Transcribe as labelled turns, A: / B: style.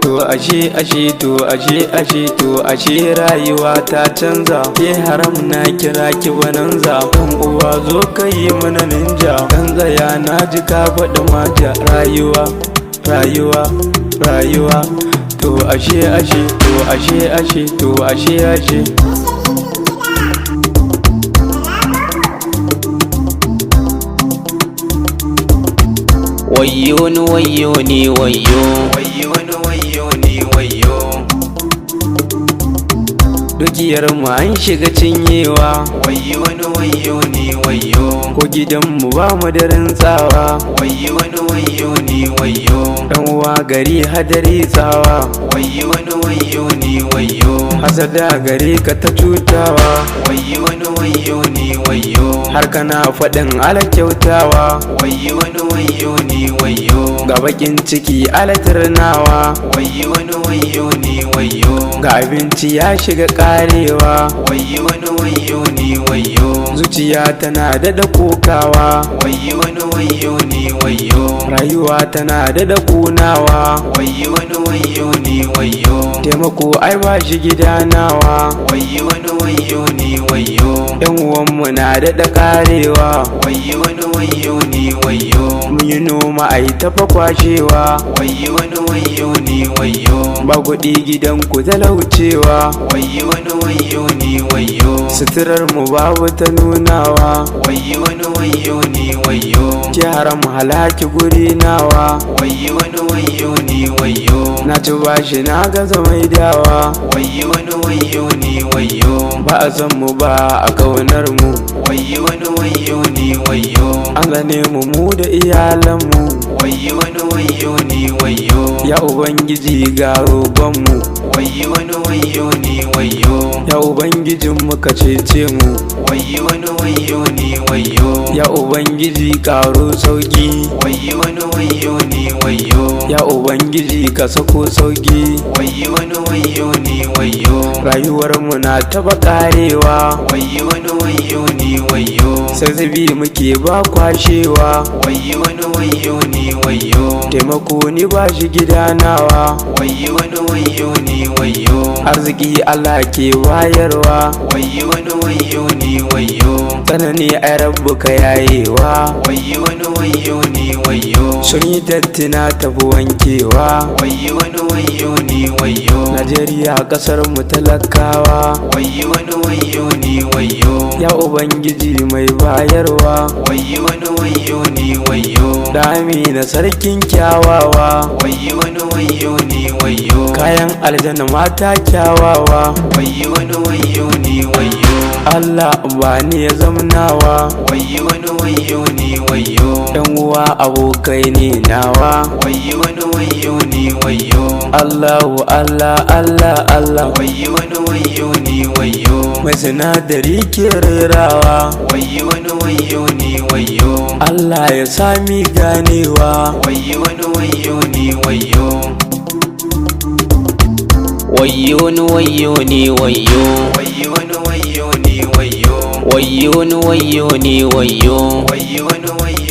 A: To ashe rayuwa ta canza. Ke haram na kira ki bananza. Dan uwa zo ka yi mana ninja. Dan tsaya na ji ka faɗi maja. Rayuwa to ashe
B: wayyo ni wayyo ni wayyo
A: dukiyar mu an shiga cinyewa.
B: wayyo ni wayyo
A: Ko gidan mu ba mu da rantsawa.
B: wayyo ni wayyo
A: Dan uwa gari hadari tsawa.
B: wayyo ni wayyo
A: Hasada gare ka ta cutawa.
B: wayyo ni wayyo
A: Har kana faɗin ala kyautawa.
B: wayyo ni wayyo
A: Ga bakin ciki ala turnawa.
B: wayyo ni wayyo
A: Ga abinci ya shiga karewa.
B: wayyo ni wayyo
A: Zuciya tana daɗa kokawa.
B: wayyo ni wayyo
A: Rayuwa tana daɗa kunawa.
B: wayyo ni wayyo
A: Taimako ai ba shi gidanawa.
B: wayyo ni wayyo
A: Yan uwanmu na daɗa karewa.
B: wayyo ni wayyo
A: Mun yi noma ai tafa kwashewa.
B: wayyo ni wayyo
A: Ba kuɗi gidan ku talaucewa.
B: wayyo ni wayyo
A: Suturar mu babu ta nunawa.
B: wayyo ni wayyo
A: Ki haram halaki guri nawa.
B: wayyo ni wayyo
A: Na ci bashi na gaza maidawa.
B: wayyo ni wayyo
A: Ba a san mu ba a kaunar mu.
B: wayyo ni wayyo
A: An gane mu da iyalanmu.
B: wayyo ni wayyo
A: Ya Ubangiji ga roƙonmu.
B: wayyo ni wayyo
A: Ya Ubangijin mu ka cece mu.
B: wayyo ni wayyo
A: Ya Ubangiji ƙaro sauƙi.
B: wayyo ni wayyo
A: Ya Ubangiji ka sako sauƙi.
B: wayyo ni wayyo
A: Rayuwar mu na taba ƙarewa.
B: wayyo ni wayyo
A: Sazzabi muke ba kwashewa.
B: wayyo ni wayyo
A: Taimako ni ba shi gidanawa.
B: wayyo ni wayyo
A: Arziki Allah ke wayarwa.
B: wayyo ni wayyo
A: Tsanani ai rabbu ka yayewa.
B: wayyo ni wayyo
A: Sun yi dattina tafi wankewa.
B: wayyo ni wayyo
A: Najeriya ƙasar mu talakawa.
B: wayyo ni wayyo
A: Ya Ubangiji mai bayarwa.
B: wayyo ni wayyo
A: Dami na sarkin kyawawa.
B: wayyo ni wayyo
A: Kayan aljanna mata kyawawa.
B: wayyo ni wayyo
A: Allah ba ni ya zamnawa.
B: wayyo ni wayyo
A: Yan uwa abokai ne nawa.
B: wayyo ni wayyo
A: Allahu Allah
B: wayyo ni wayyo
A: mai sinadari ke rerawa.
B: wayyo ni wayyo
A: Allah ya sami ganewa.
B: wayyo ni wayyo wayyo ni wayyo ni wayyo wayyo ni wayyo ni wayyo wayyo ni wayyo ni wayyo wayyo ni wayyo